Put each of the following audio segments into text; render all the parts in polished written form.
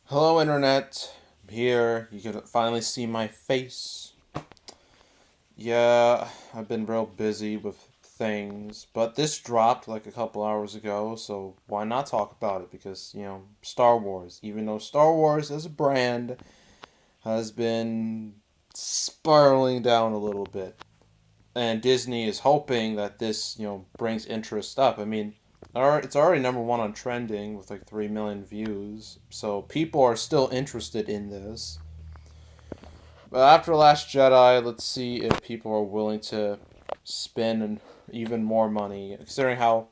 Hello, Internet. I'm here. You can finally see my face. Yeah, I've been real busy with things, but this dropped like a couple hours ago, so why not talk about it? Because, Star Wars, even though Star Wars as a brand has been spiraling down a little bit, and Disney is hoping that this, brings interest up. I mean, it's already number one on trending with like 3 million views, so people are still interested in this. But after Last Jedi, let's see if people are willing to spend even more money, considering how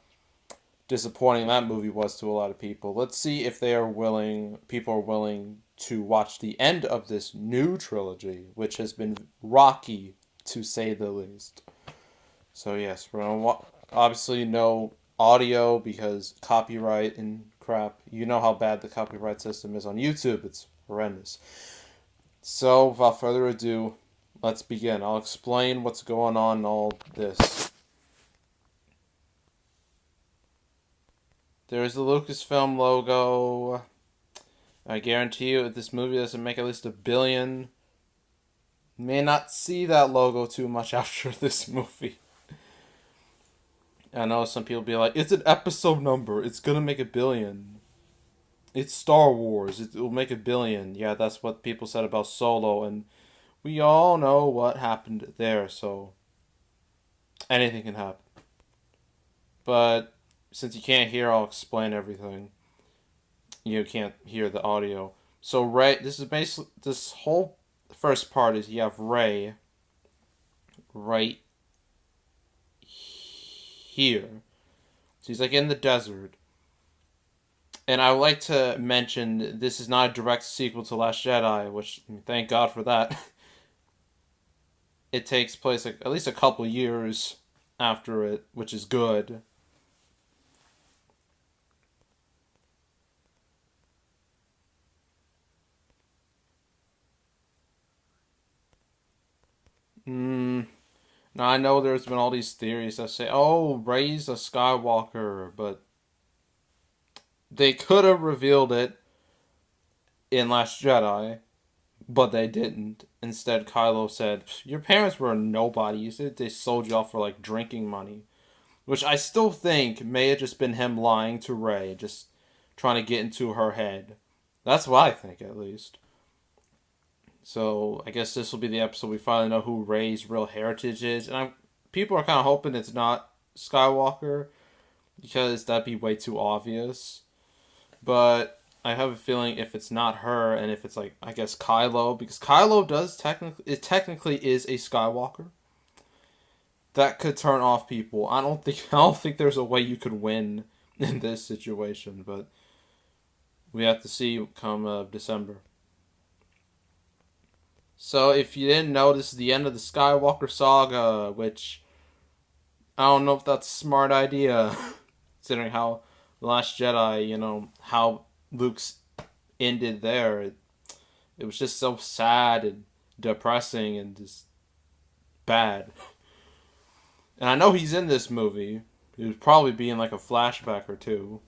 disappointing that movie was to a lot of people. Let's see if people are willing to watch the end of this new trilogy, which has been rocky to say the least. So yes, we're gonna obviously no audio because copyright and crap. You know how bad the copyright system is on YouTube. It's horrendous. So without further ado, let's begin. I'll explain what's going on in all this. There's the Lucasfilm logo. I guarantee you, if this movie doesn't make at least $1 billion, you may not see that logo too much after this movie. I know some people be like, it's an episode number. It's gonna make $1 billion. It's Star Wars. It will make $1 billion. Yeah, that's what people said about Solo, and we all know what happened there. So anything can happen. But since you can't hear, I'll explain everything. You can't hear the audio. So Rey, this is basically this whole first part is you have Rey right here. So he's like in the desert. And I would like to mention this is not a direct sequel to Last Jedi, which thank God for that. It takes place like at least a couple years after it, which is good. Now I know there's been all these theories that say, "Oh, Rise of Skywalker," but they could have revealed it in Last Jedi, but they didn't. Instead, Kylo said, "Your parents were nobody. You said they sold you off for like drinking money," which I still think may have just been him lying to Rey, just trying to get into her head. That's what I think, at least. So I guess this will be the episode we finally know who Rey's real heritage is, and people are kind of hoping it's not Skywalker because that'd be way too obvious. But I have a feeling if it's not her, and if it's like I guess Kylo, because Kylo does technically is a Skywalker. That could turn off people. I don't think there's a way you could win in this situation, but we have to see come December. So if you didn't know, this is the end of the Skywalker saga, which I don't know if that's a smart idea, considering how The Last Jedi, how Luke's ended there. It was just so sad and depressing and just bad. And I know he's in this movie. He would probably be in like a flashback or two.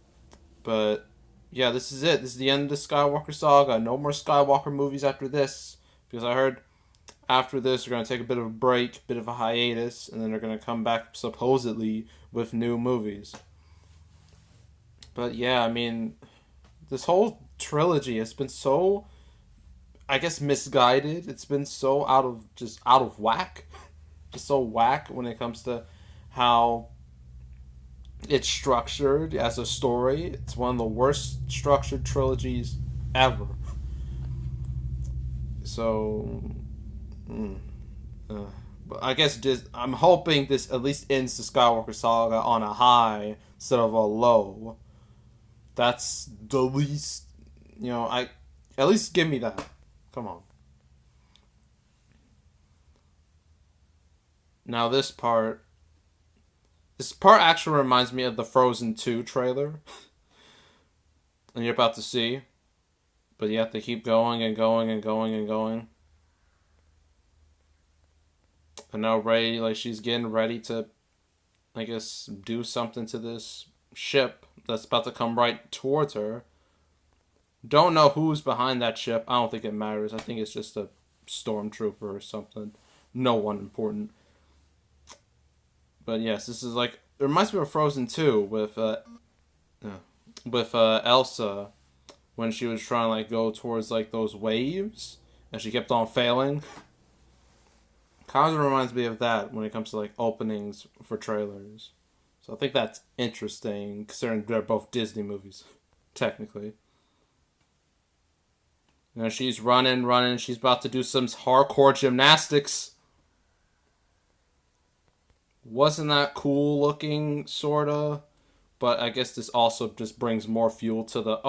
But yeah, this is it. This is the end of the Skywalker saga. No more Skywalker movies after this. Because I heard after this, they're going to take a bit of a break, bit of a hiatus, and then they're going to come back supposedly with new movies. But yeah, I mean, this whole trilogy has been so, I guess, misguided. It's been so out of whack. Just so whack when it comes to how it's structured as a story. It's one of the worst structured trilogies ever. So, but I guess I'm hoping this at least ends the Skywalker saga on a high instead of a low. That's the least, I at least give me that. Come on. Now this part actually reminds me of the Frozen 2 trailer, and you're about to see, but you have to keep going and going and going and going. And now Rey, like she's getting ready to, I guess, do something to this ship that's about to come right towards her. Don't know who's behind that ship. I don't think it matters. I think it's just a stormtrooper or something. No one important. But yes, this is like it reminds me of Frozen 2 with Elsa when she was trying to like go towards like those waves and she kept on failing. Kind of reminds me of that when it comes to like openings for trailers. So I think that's interesting considering they're both Disney movies, technically. You know, she's running. She's about to do some hardcore gymnastics. Wasn't that cool looking, sorta? But I guess this also just brings more fuel to the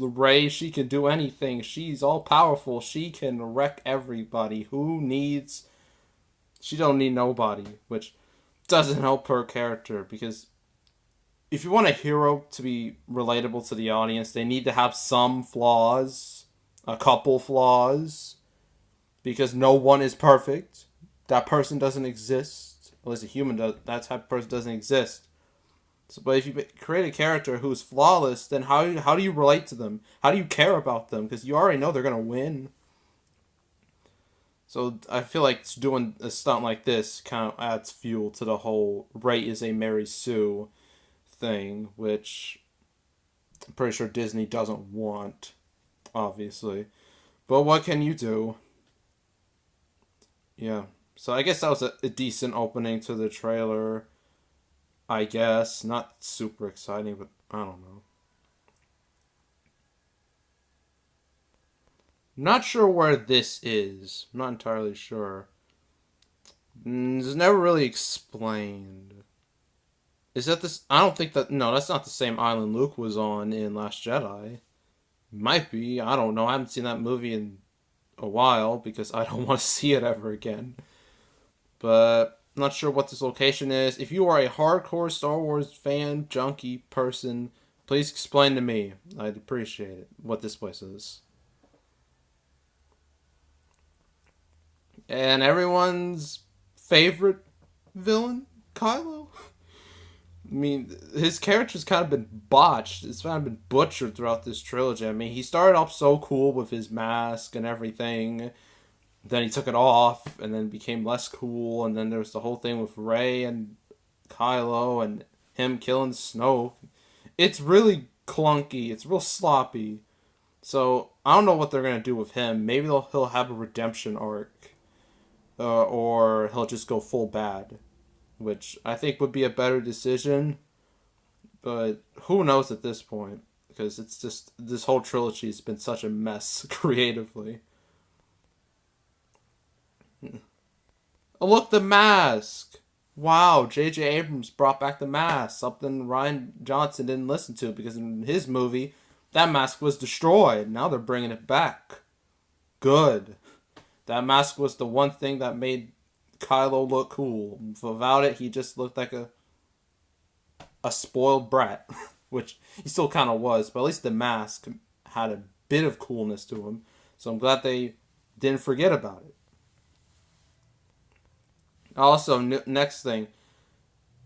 Rey, she can do anything. She's all powerful. She can wreck everybody. Who needs? She don't need nobody, which doesn't help her character because if you want a hero to be relatable to the audience, they need to have some flaws, a couple flaws, because no one is perfect. That person doesn't exist. At least a human does. That type of person doesn't exist. So, but if you create a character who's flawless, then how do you relate to them? How do you care about them? Because you already know they're gonna win. So I feel like doing a stunt like this kind of adds fuel to the whole Rey is a Mary Sue thing, which I'm pretty sure Disney doesn't want, obviously. But what can you do? Yeah. So I guess that was a decent opening to the trailer. I guess. Not super exciting, but I don't know. Not sure where this is. I'm not entirely sure. It's never really explained. Is that this? I don't think that. No, that's not the same island Luke was on in Last Jedi. Might be. I don't know. I haven't seen that movie in a while because I don't want to see it ever again. But I'm not sure what this location is. If you are a hardcore Star Wars fan, junkie person, please explain to me. I'd appreciate it. What this place is. And everyone's favorite villain, Kylo. I mean, his character's kind of been botched. It's kind of been butchered throughout this trilogy. I mean, he started off so cool with his mask and everything. Then he took it off, and then became less cool. And then there was the whole thing with Rey and Kylo and him killing Snoke. It's really clunky. It's real sloppy. So I don't know what they're gonna do with him. Maybe he'll have a redemption arc, or he'll just go full bad, which I think would be a better decision. But who knows at this point? Because it's just this whole trilogy has been such a mess creatively. Oh, look, the mask! Wow, J.J. Abrams brought back the mask. Something Ryan Johnson didn't listen to because in his movie, that mask was destroyed. Now they're bringing it back. Good. That mask was the one thing that made Kylo look cool. Without it, he just looked like a spoiled brat, which he still kind of was. But at least the mask had a bit of coolness to him. So I'm glad they didn't forget about it. Also, next thing,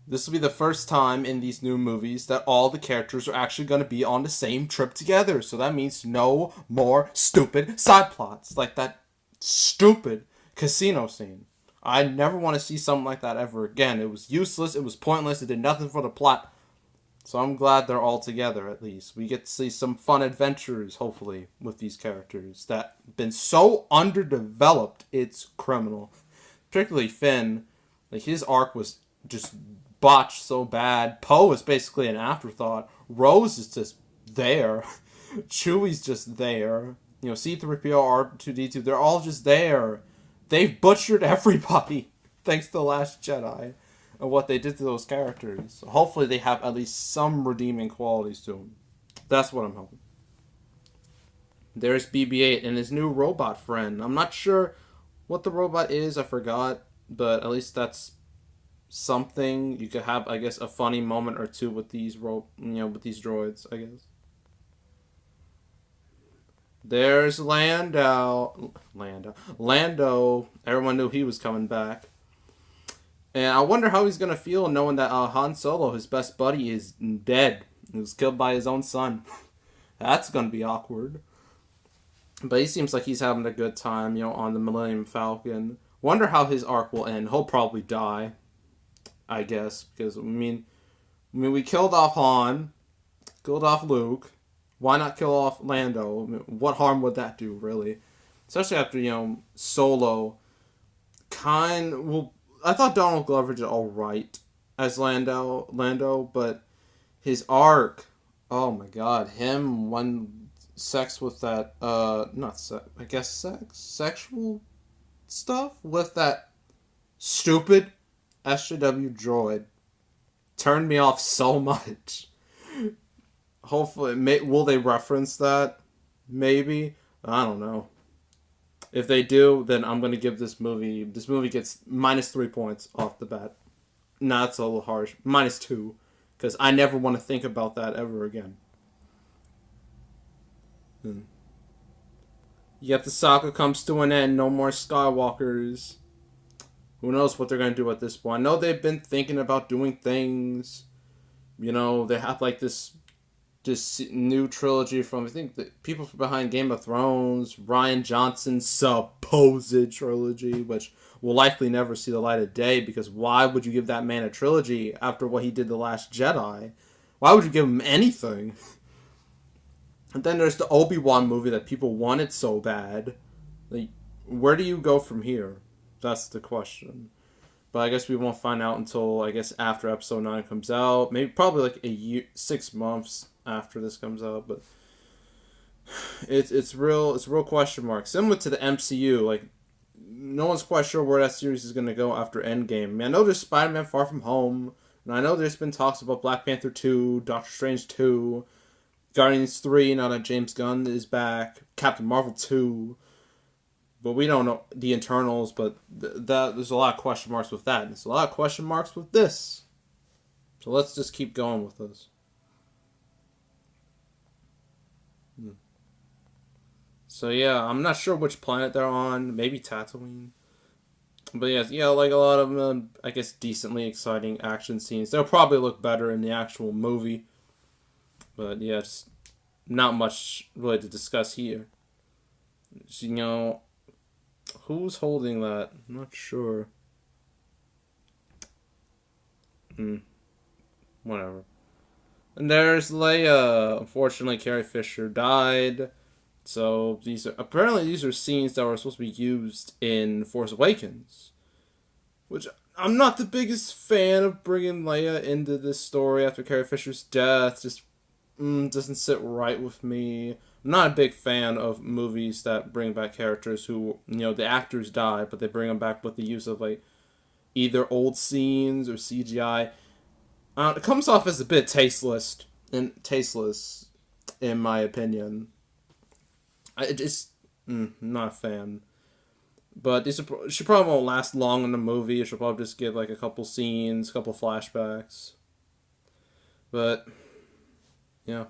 this will be the first time in these new movies that all the characters are actually going to be on the same trip together. So that means no more stupid side plots like that stupid casino scene. I never want to see something like that ever again. It was useless. It was pointless. It did nothing for the plot. So I'm glad they're all together at least. We get to see some fun adventures, hopefully, with these characters that have been so underdeveloped, it's criminal. Particularly Finn. Like, his arc was just botched so bad. Poe is basically an afterthought. Rose is just there. Chewie's just there. You know, C-3PO, R2-D2, they're all just there. They've butchered everybody thanks to The Last Jedi and what they did to those characters. So hopefully they have at least some redeeming qualities to them. That's what I'm hoping. There's BB-8 and his new robot friend. I'm not sure what the robot is, I forgot, but at least that's something. You could have, I guess, a funny moment or two with these with these droids, I guess. There's Lando. Everyone knew he was coming back. And I wonder how he's gonna feel knowing that Han Solo, his best buddy, is dead. He was killed by his own son. That's gonna be awkward. But he seems like he's having a good time, on the Millennium Falcon. Wonder how his arc will end. He'll probably die, I guess, because we killed off Han, killed off Luke. Why not kill off Lando? What harm would that do, really? Especially after Solo. I thought Donald Glover did all right as Lando, but his arc. Oh my God, him one sex with that not sex, I guess sexual stuff with that stupid SJW droid turned me off so much. Hopefully, will they reference that? Maybe. I don't know. If they do, then I'm gonna give this movie. This movie gets -3 points off the bat. No, that's a little harsh. -2, because I never want to think about that ever again. Yet the saga comes to an end. No more Skywalkers. Who knows what they're gonna do at this point? I know they've been thinking about doing things. They have like this new trilogy from, I think, the people behind Game of Thrones, Rian Johnson's supposed trilogy, which will likely never see the light of day, because why would you give that man a trilogy after what he did The Last Jedi? Why would you give him anything? And then there's the Obi-Wan movie that people wanted so bad. Like, where do you go from here? That's the question. But I guess we won't find out until, I guess, after Episode 9 comes out. Maybe probably like a year, 6 months after this comes out. But it's real question mark. Similar to the MCU, like, no one's quite sure where that series is going to go after Endgame. I mean, I know there's Spider-Man Far From Home, and I know there's been talks about Black Panther 2, Doctor Strange 2, Guardians 3, now that James Gunn is back, Captain Marvel 2, but we don't know the internals, but there's a lot of question marks with that. There's a lot of question marks with this. So let's just keep going with this. So yeah, I'm not sure which planet they're on. Maybe Tatooine. But yeah, like a lot of, I guess, decently exciting action scenes. They'll probably look better in the actual movie. But yeah, it's not much really to discuss here. Who's holding that? I'm not sure. Whatever. And there's Leia. Unfortunately, Carrie Fisher died. So these are scenes that were supposed to be used in Force Awakens, which I'm not the biggest fan of bringing Leia into this story after Carrie Fisher's death. Just doesn't sit right with me. I'm not a big fan of movies that bring back characters who, the actors die, but they bring them back with the use of like either old scenes or CGI. It comes off as a bit tasteless, in my opinion. I just not a fan. But she probably won't last long in the movie. She'll probably just give like a couple scenes, a couple flashbacks. But yeah.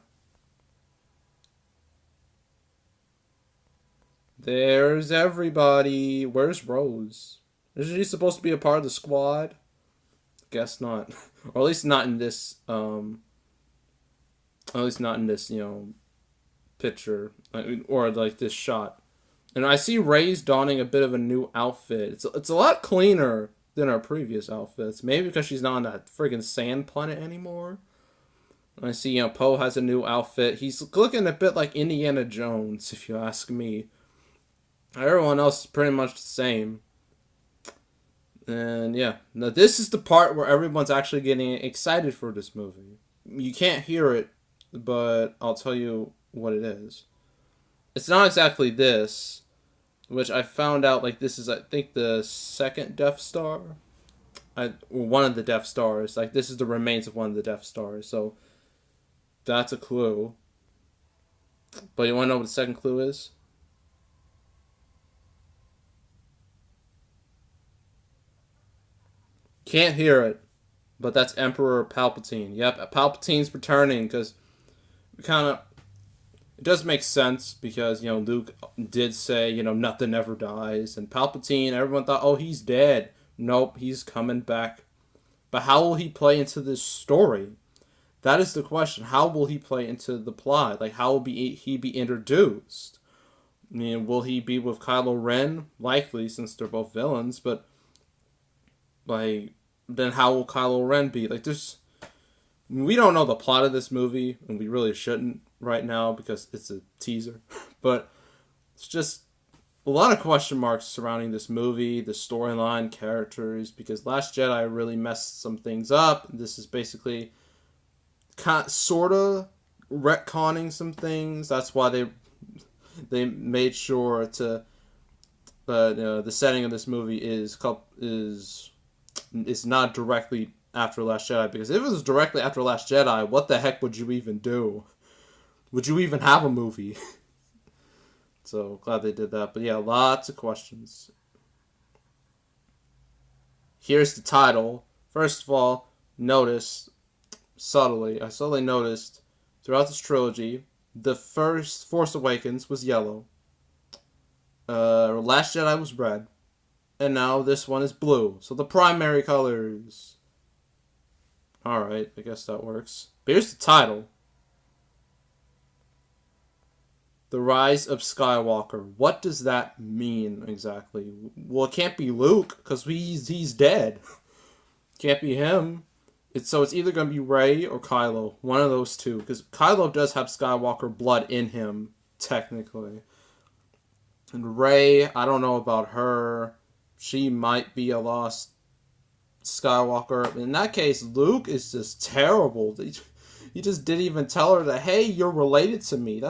There's everybody. Where's Rose? Is she supposed to be a part of the squad? Guess not. Or at least not in this, picture. Or like this shot. And I see Rey's donning a bit of a new outfit. It's a lot cleaner than her previous outfits. Maybe because she's not on that friggin' sand planet anymore. I see, Poe has a new outfit. He's looking a bit like Indiana Jones, if you ask me. Everyone else is pretty much the same. And yeah, now this is the part where everyone's actually getting excited for this movie. You can't hear it, but I'll tell you what it is. It's not exactly this, which I found out, like, this is, I think, the second Death Star. One of the Death Stars. Like, this is the remains of one of the Death Stars, so that's a clue. But you want to know what the second clue is? Can't hear it, but that's Emperor Palpatine. Yep, Palpatine's returning, because it does make sense, because, Luke did say, nothing ever dies, and Palpatine, everyone thought, oh, he's dead. Nope, he's coming back. But how will he play into this story? That is the question. How will he play into the plot? Like, how will he be introduced? I mean, will he be with Kylo Ren? Likely, since they're both villains. But like, then how will Kylo Ren be? Like, we don't know the plot of this movie, and we really shouldn't right now because it's a teaser. But it's just a lot of question marks surrounding this movie, the storyline, characters, because Last Jedi really messed some things up. This is basically sort of retconning some things. That's why they made sure to the setting of this movie is not directly after Last Jedi, because if it was directly after Last Jedi, what the heck would you even do? Would you even have a movie? So glad they did that. But yeah, lots of questions. Here's the title. First of all, I subtly noticed throughout this trilogy, the first Force Awakens was yellow. Last Jedi was red. And now this one is blue. So the primary colors. Alright, I guess that works. But here's the title. The Rise of Skywalker. What does that mean exactly? Well, it can't be Luke, because he's dead. Can't be him. So it's either going to be Rey or Kylo. One of those two. Because Kylo does have Skywalker blood in him, technically. And Rey, I don't know about her. She might be a lost Skywalker. In that case, Luke is just terrible. He just didn't even tell her that, hey, you're related to me.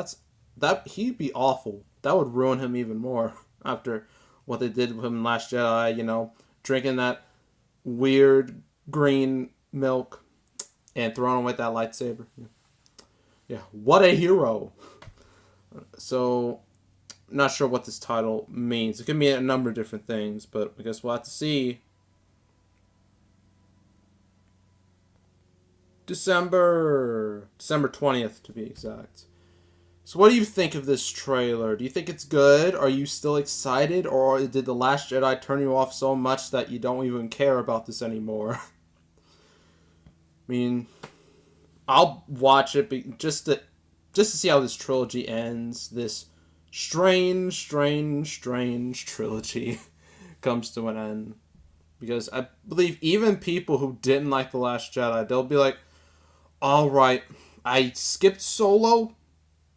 He'd be awful. That would ruin him even more after what they did with him in Last Jedi, drinking that weird green milk and throwing away that lightsaber. Yeah, what a hero. So, not sure what this title means. It could mean a number of different things, but I guess we'll have to see. December 20th, to be exact. So what do you think of this trailer? Do you think it's good? Are you still excited? Or did The Last Jedi turn you off so much that you don't even care about this anymore? I mean, I'll watch it just to see how this trilogy ends. This strange trilogy comes to an end. Because I believe even people who didn't like The Last Jedi, they'll be like, alright, I skipped Solo,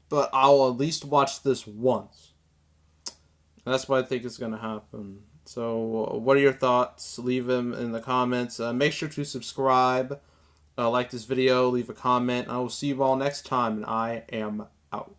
but I'll at least watch this once. And that's what I think is going to happen. So, what are your thoughts? Leave them in the comments. Make sure to subscribe, like this video, leave a comment. I will see you all next time, and I am out.